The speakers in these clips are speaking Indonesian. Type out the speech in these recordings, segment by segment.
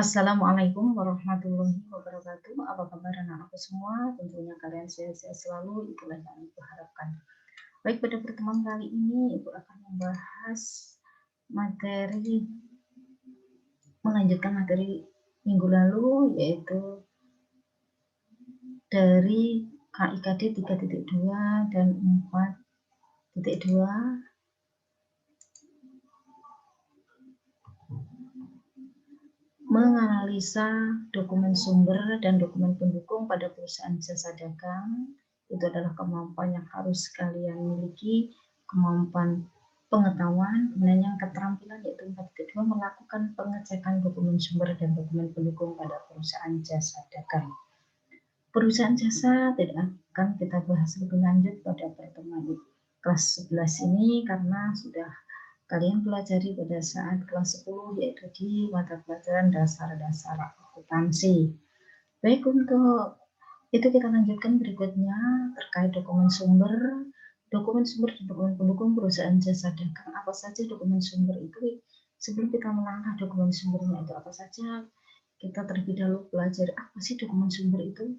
Assalamualaikum warahmatullahi wabarakatuh. Apa kabar anak-anakku semua? Tentunya kalian sehat-sehat selalu, itulah yang Ibu harapkan. Baik, pada pertemuan kali ini Ibu akan membahas materi, melanjutkan materi minggu lalu, yaitu dari KIKD 3.2 dan 4.2, menganalisa dokumen sumber dan dokumen pendukung pada perusahaan jasa dagang. Itu adalah kemampuan yang harus kalian miliki, kemampuan pengetahuan, kemudian yang keterampilan yaitu 4.2 melakukan pengecekan dokumen sumber dan dokumen pendukung pada perusahaan jasa dagang. Perusahaan jasa tidak akan kita bahas lebih lanjut pada pertemuan kelas 11 ini karena sudah kalian pelajari pada saat kelas 10, yaitu di mata pelajaran dasar-dasar akuntansi. Baik, untuk itu kita lanjutkan berikutnya terkait dokumen sumber dan dokumen pendukung perusahaan jasa dagang. Apa saja dokumen sumber itu? Sebelum kita melangkah dokumen sumbernya itu apa saja, kita terlebih dahulu pelajari apa sih dokumen sumber itu.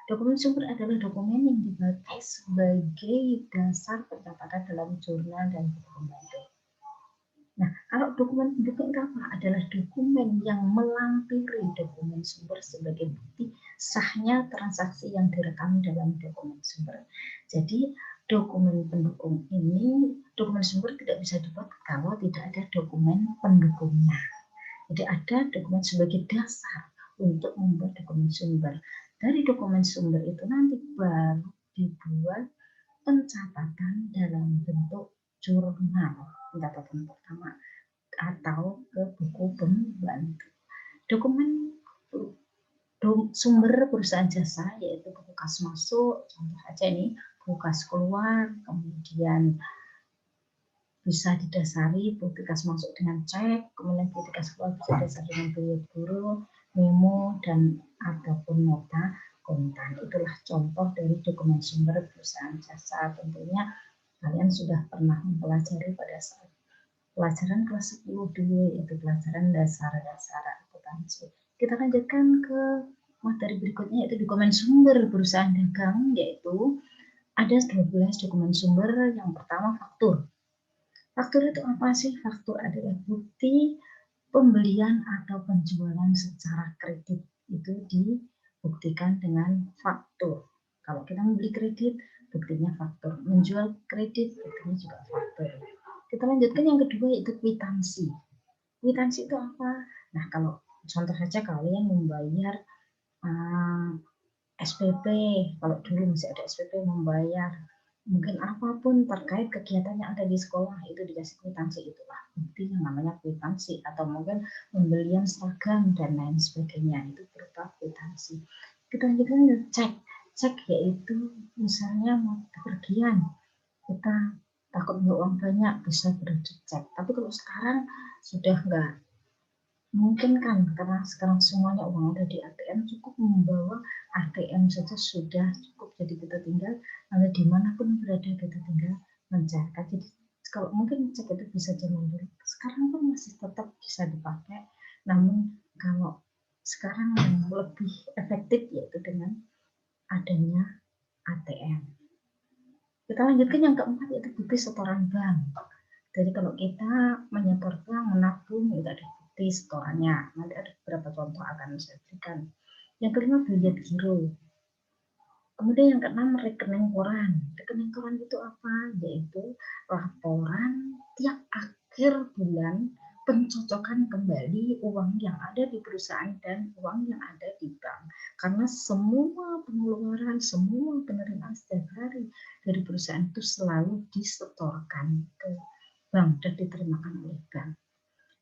Dokumen sumber adalah dokumen yang dipakai sebagai dasar pencatatan dalam jurnal dan buku pembantu. Nah, kalau dokumen pendukung itu apa? Adalah dokumen yang melampiri dokumen sumber sebagai bukti sahnya transaksi yang direkam dalam dokumen sumber. Jadi, dokumen pendukung ini, dokumen sumber tidak bisa dibuat kalau tidak ada dokumen pendukungnya. Jadi, ada dokumen sebagai dasar untuk membuat dokumen sumber. Dari dokumen sumber itu nanti baru dibuat pencatatan dalam bentuk jurnal, pencatatan pertama, atau ke buku pembantu. Dokumen sumber perusahaan jasa yaitu buku kas masuk, contoh aja ini buku kas keluar, kemudian bisa didasari bukti kas masuk dengan cek, kemudian bukti kas keluar bisa didasari dengan buyut guru, memo, dan ataupun nota kontan. Itulah contoh dari dokumen sumber perusahaan jasa. Tentunya kalian sudah pernah mempelajari pada saat pelajaran kelas 10 dulu, yaitu pelajaran dasar-dasar akuntansi. Kita lanjutkan ke materi berikutnya, yaitu dokumen sumber perusahaan dagang, yaitu ada 12 dokumen sumber. Yang pertama, faktur. Faktur itu apa sih? Faktur adalah bukti pembelian atau penjualan secara kredit. Itu dibuktikan dengan faktur. Kalau kita membeli kredit, buktinya faktur. Menjual kredit, buktinya juga faktur. Kita lanjutkan yang kedua, yaitu kwitansi. Kwitansi itu apa? Nah, kalau contoh saja kalian membayar SPP, kalau dulu masih ada SPP, membayar mungkin apapun terkait kegiatan yang ada di sekolah, itu dikasih kwitansi. Itulah bukti yang namanya kwitansi. Atau mungkin pembelian seragam dan lain sebagainya, itu berupa kwitansi. Kita lanjutkan cek. Cek yaitu misalnya mau bepergian, kita takut bawa uang banyak, bisa berdicek cek. Tapi kalau sekarang sudah enggak mungkin kan, karena sekarang semuanya uang ada di ATM, cukup membawa ATM saja sudah cukup. Jadi kita tinggal dimanapun berada, kita tinggal mencairkan. Jadi kalau mungkin cek itu bisa zaman dulu, sekarang pun masih tetap bisa dipakai. Namun kalau sekarang yang lebih efektif yaitu dengan adanya ATM. Kita lanjutkan yang keempat, yaitu bukti setoran bank. Jadi kalau kita menyetor bank, menabung, itu ada bukti setorannya. Nanti ada beberapa contoh akan saya berikan. Yang kelima, buyut giro. Kemudian yang keenam, rekening koran. Rekening koran itu apa? Yaitu laporan tiap akhir bulan, pencocokan kembali uang yang ada di perusahaan dan uang yang ada di bank. Karena semua pengeluaran, semua penerimaan setiap hari dari perusahaan itu selalu disetorkan ke bank dan diterimakan oleh bank.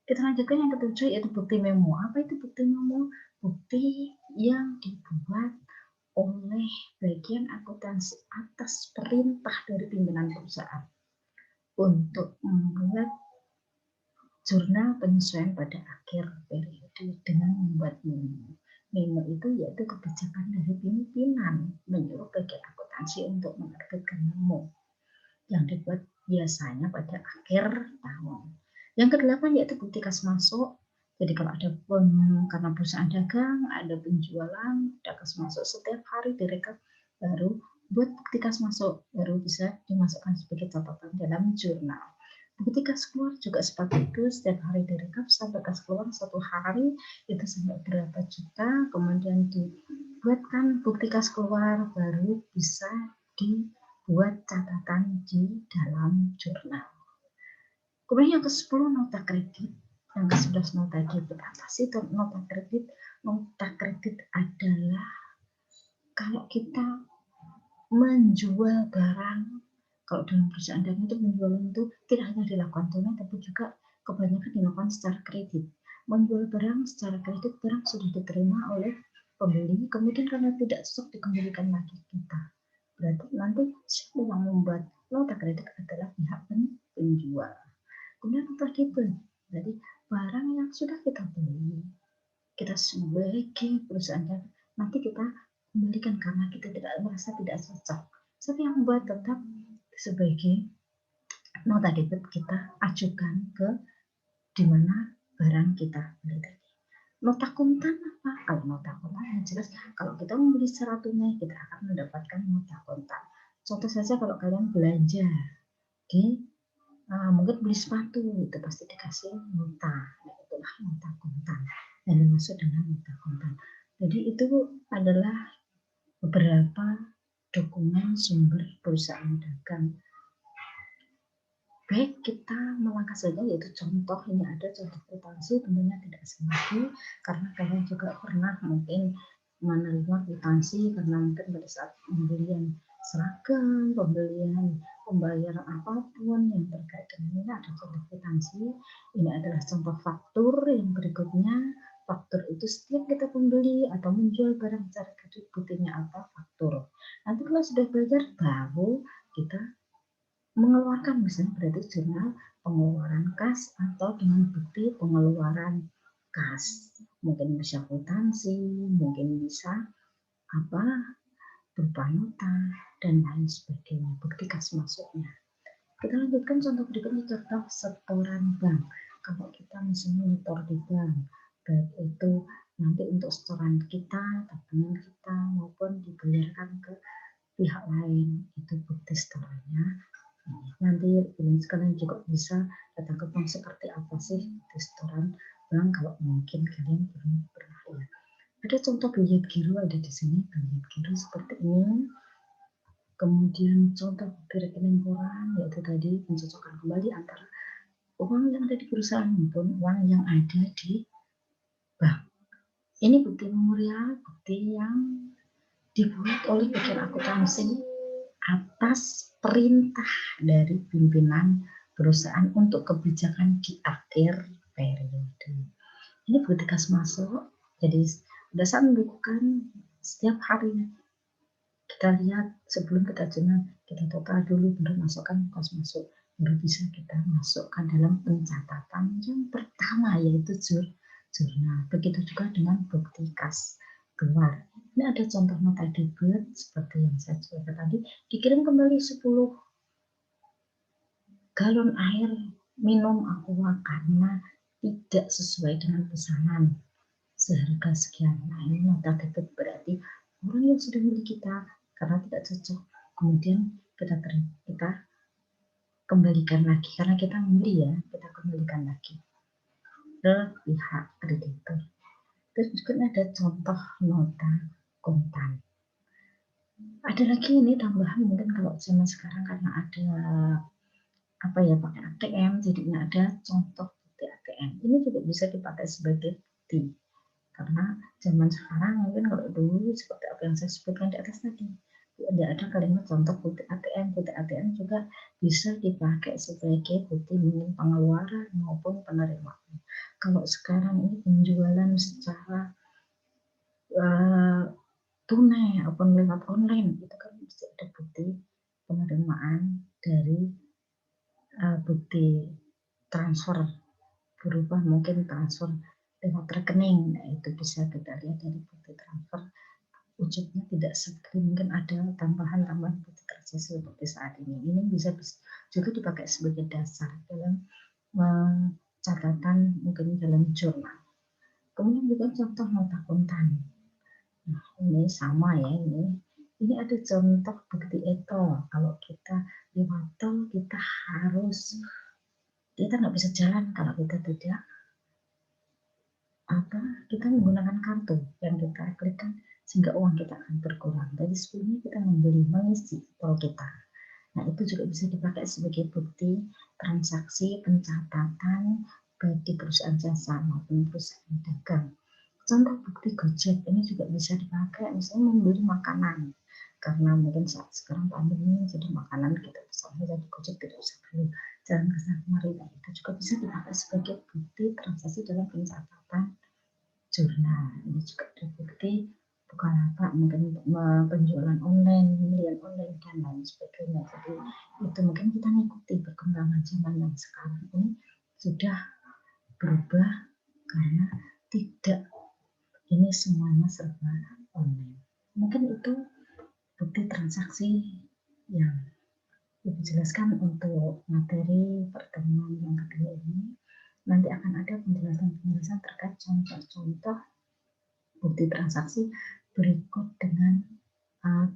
Kita lanjutkan yang ketujuh, yaitu bukti memo. Apa itu bukti memo? Bukti yang dibuat oleh bagian akuntansi atas perintah dari pimpinan perusahaan untuk membuat jurnal penyesuaian pada akhir periode dengan membuat memo. Memo itu yaitu kebijakan dari pimpinan menyuruh bagian akuntansi untuk menerbitkan memo yang dibuat biasanya pada akhir tahun. Yang kedelapan, yaitu bukti kas masuk. Jadi kalau ada karena perusahaan dagang, ada penjualan, ada kas masuk setiap hari direkap, baru buat bukti kas masuk, baru bisa dimasukkan sebagai catatan dalam jurnal. Bukti kas keluar juga seperti itu, setiap hari direkap sampai kas keluar satu hari itu sampai berapa juta, kemudian dibuatkan bukti kas keluar, baru bisa dibuat catatan di dalam jurnal. Kemudian yang ke-10 nota kredit, yang ke-11 nota debit. Apa sih nota kredit? Nota kredit adalah kalau kita menjual barang, kalau dalam perusahaan dagang itu penjualan itu tidak hanya dilakukan tunai, tapi juga kebanyakan dilakukan secara kredit. Menjual barang secara kredit, barang sudah diterima oleh pembeli, kemudian karena tidak cocok dikembalikan lagi kita. Berarti nanti siapa yang membuat nota kredit adalah pihak penjual. Kemudian nota debit, jadi barang yang sudah kita beli, kita sebagai perusahaan, nanti kita kembalikan karena kita tidak merasa tidak cocok. Jadi yang membuat tetap sebagai nota debit kita ajukan ke di mana barang kita beli tadi. Nota kontan apa? Kalau nota kontan yang jelas kalau kita membeli secara tunai kita akan mendapatkan nota kontan. Contoh saja kalau kalian belanja di mungkin beli sepatu itu pasti dikasih nota, nah, itulah nota kontan yang dimaksud dengan nota kontan. Jadi itu adalah beberapa dokumen sumber perusahaan dagang. Baik, kita melangkah saja, yaitu contoh. Ini ada contoh kwitansi, tentunya tidak selagi karena kalian juga pernah mungkin menerima kwitansi karena mungkin pada saat pembelian seragam, pembayaran apapun yang terkait dengan ini ada contoh kwitansi. Ini adalah contoh faktur yang berikutnya. Faktur itu setiap kita membeli atau menjual barang secara kredit, buktinya apa? Faktur. Nanti kalau sudah bayar baru kita mengeluarkan, misalnya berarti jurnal pengeluaran kas atau dengan bukti pengeluaran kas. Mungkin bisa kwitansi, mungkin bisa apa berupa nota dan lain sebagainya, bukti kas masuknya. Kita lanjutkan contoh berikutnya, contoh setoran bank. Kalau kita misalnya nyetor di bank, baik itu nanti untuk setoran kita, tabungan kita, maupun dibayarkan ke pihak lain, itu bukti setorannya. Nanti kalian juga bisa datang ke bank seperti apa sih bukti setoran bank kalau mungkin kalian belum pernah lihat. Ada contoh bilet giro ada di sini, bilet giro seperti ini. Kemudian contoh bukti rekening koran, yaitu tadi mencocokkan kembali antara uang yang ada di perusahaan maupun uang yang ada di bank. Ini bukti memorial, bukti yang dibuat oleh bagian akuntansi atas perintah dari pimpinan perusahaan untuk kebijakan di akhir periode. Ini bukti kas masuk, jadi pada saat membukukan setiap hari kita lihat sebelum kita jurnal, kita total dulu baru masukkan kas masuk, baru bisa kita masukkan dalam pencatatan yang pertama yaitu jurnal. Begitu juga dengan bukti kas keluar. Ini ada contoh nota debit seperti yang saya ceritakan tadi, dikirim kembali 10 galon air minum aqua karena tidak sesuai dengan pesanan seharga sekian. Nah, ini nota debit berarti orang yang sudah milik kita karena tidak cocok, kemudian kita kembalikan lagi karena kita membeli ya, kita kembalikan lagi ke pihak kreditur. Terus juga ada contoh nota kontan. Ada lagi ini tambahan, mungkin kalau zaman sekarang karena ada apa ya, pakai ATM, jadinya ada contoh bukti ATM. Ini juga bisa dipakai sebagai bukti karena zaman sekarang mungkin kalau dulu seperti apa yang saya sebutkan di atas tadi, tidak ada kalimat contoh bukti ATM. Bukti ATM juga bisa dipakai sebagai bukti mungkin pengeluaran maupun penerimaan. Kalau sekarang ini penjualan secara tunai maupun lewat online, itu kan mesti ada bukti penerimaan dari bukti transfer berupa mungkin transfer lewat rekening. Nah, itu bisa kita lihat dari bukti transfer. Wujudnya tidak seperti mungkin ada tambahan-tambahan bukti transaksi seperti saat ini. Ini bisa juga dipakai sebagai dasar dalam catatan mungkin dalam jurnal. Kemudian juga contoh nota kontan. Nah, ini sama ya ini. Ini ada contoh bukti etol. Kalau kita lewat tol kita harus kita nggak bisa jalan kalau kita tidak kita menggunakan kartu yang kita klikkan sehingga uang kita akan berkurang. Jadi sebelumnya kita mengisi tol kita. Nah, itu juga bisa dipakai sebagai bukti transaksi pencatatan bagi perusahaan jasa maupun perusahaan dagang. Contoh bukti Gojek ini juga bisa dipakai misalnya membeli makanan. Karena mungkin saat sekarang pandemi jadi makanan kita pesan jadi Gojek tidak usah beli jalan ke sana kemari. Nah, itu juga bisa dipakai sebagai bukti transaksi dalam pencatatan jurnal. Ini juga terbukti Bukalapak mungkin penjualan online, pembelian online dan lain sebagainya. Jadi itu mungkin kita mengikuti perkembangan zaman yang sekarang ini sudah berubah karena tidak ini semuanya serba online. Mungkin itu bukti transaksi yang Ibu jelaskan untuk materi pertemuan yang kedua ini. Nanti akan ada penjelasan-penjelasan terkait contoh-contoh bukti transaksi berikut dengan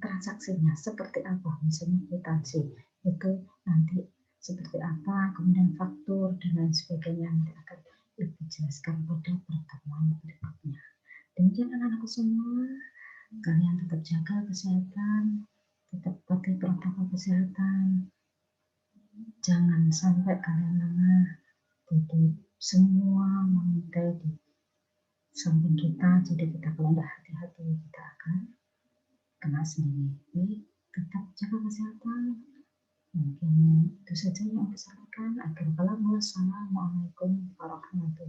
transaksinya seperti apa, misalnya kwitansi itu nanti seperti apa, kemudian faktur dan lain sebagainya nanti akan Ibu jelaskan pada pertemuan berikutnya. Demikian anak-anakku semua, kalian tetap jaga kesehatan, tetap patuhi protokol kesehatan, jangan sampai kalian lengah, jadi semua mengintai di samping kita, jadi kita kalau nggak hati-hati kita akan kena sendiri. Jadi tetap jaga kesehatan. Mungkin itu saja yang saya sampaikan. Akhirul kalam, wassalamualaikum warahmatullahi wabarakatuh.